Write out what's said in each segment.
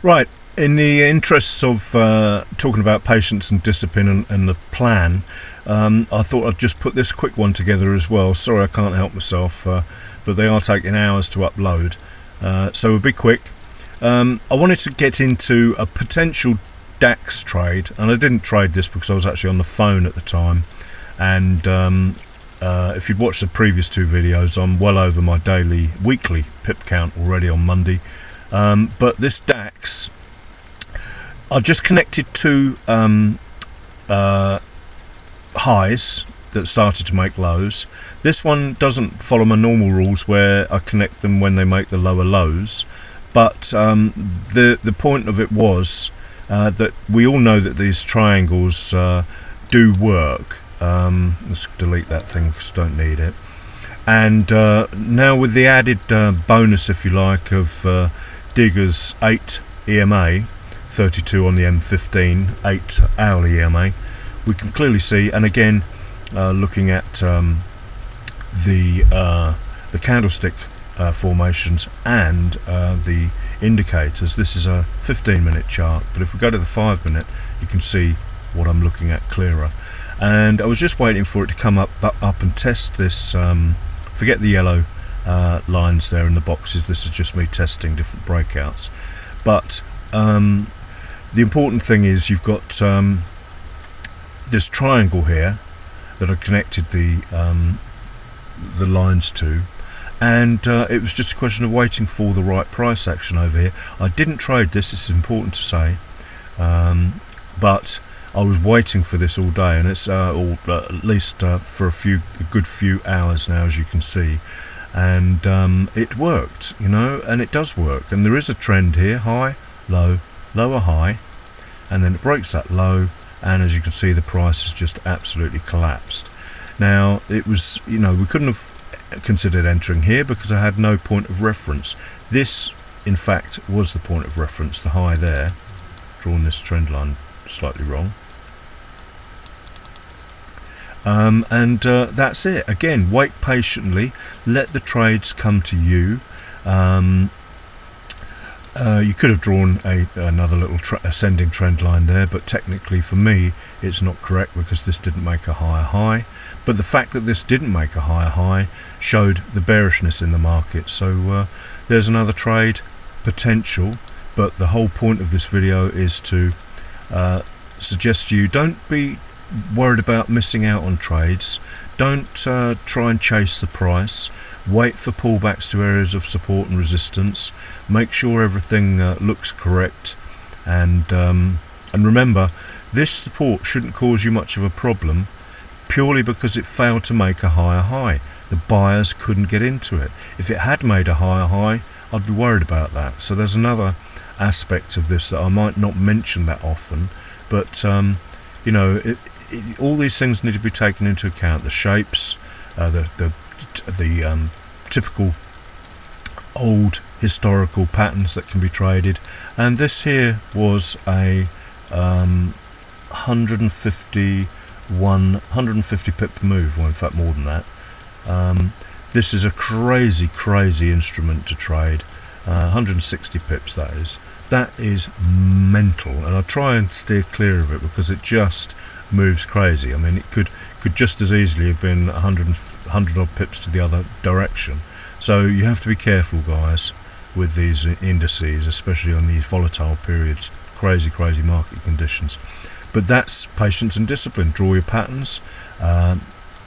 Right, in the interests of talking about patience and discipline and the plan, I thought I'd just put this quick one together as well. Sorry, I can't help myself, but they are taking hours to upload, so we'll be quick. I wanted to get into a potential DAX trade, and I didn't trade this because I was actually on the phone at the time, and if you'd watched the previous two videos, I'm well over my weekly pip count already on Monday. But this DAX, I just connected two highs that started to make lows. This one doesn't follow my normal rules where I connect them when they make the lower lows, but the point of it was that we all know that these triangles do work. Let's delete that thing because I don't need it. And now with the added bonus, if you like, of Digger's 8 EMA, 32 on the M15, 8 hourly EMA, we can clearly see, and again looking at the candlestick formations and the indicators. This is a 15-minute chart, but if we go to the 5-minute, you can see what I'm looking at clearer. And I was just waiting for it to come up and test this. Forget the yellow lines there in the boxes. This is just me testing different breakouts. But the important thing is you've got this triangle here that I connected the lines to, and it was just a question of waiting for the right price action over here. I didn't trade this, it's important to say, but I was waiting for this all day, and it's at least for a good few hours now, as you can see, and it worked, you know, and it does work. And there is a trend here: high, low, lower, high, and then it breaks that low, and as you can see, the price has just absolutely collapsed. Now, it was, you know, we couldn't have considered entering here because I had no point of reference. This, in fact, was the point of reference, the high there. Drawn this trend line slightly wrong. And that's it. Again, wait patiently, let the trades come to you. You could have drawn another little ascending trend line there, but technically for me it's not correct because this didn't make a higher high. But the fact that this didn't make a higher high showed the bearishness in the market. So there's another trade potential, but the whole point of this video is to suggest to you, don't be worried about missing out on trades. Don't try and chase the price. Wait for pullbacks to areas of support and resistance. Make sure everything looks correct, and remember, this support shouldn't cause you much of a problem purely because it failed to make a higher high. The buyers couldn't get into it. If it had made a higher high, I'd be worried about that. So there's another aspect of this that I might not mention that often, but you know, all these things need to be taken into account. The shapes, the typical old historical patterns that can be traded, and this here was a 150 pip move, well, in fact more than that. This is a crazy instrument to trade. 160 pips, that is. That is mental, and I try and steer clear of it because it just moves crazy. I mean, it could just as easily have been 100 odd pips to the other direction. So you have to be careful, guys, with these indices, especially on these volatile periods. Crazy market conditions. But that's patience and discipline. Draw your patterns, the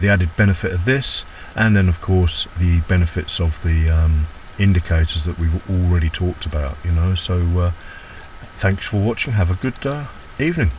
added benefit of this, and then of course the benefits of the indicators that we've already talked about, you know. So thanks for watching. Have a good evening.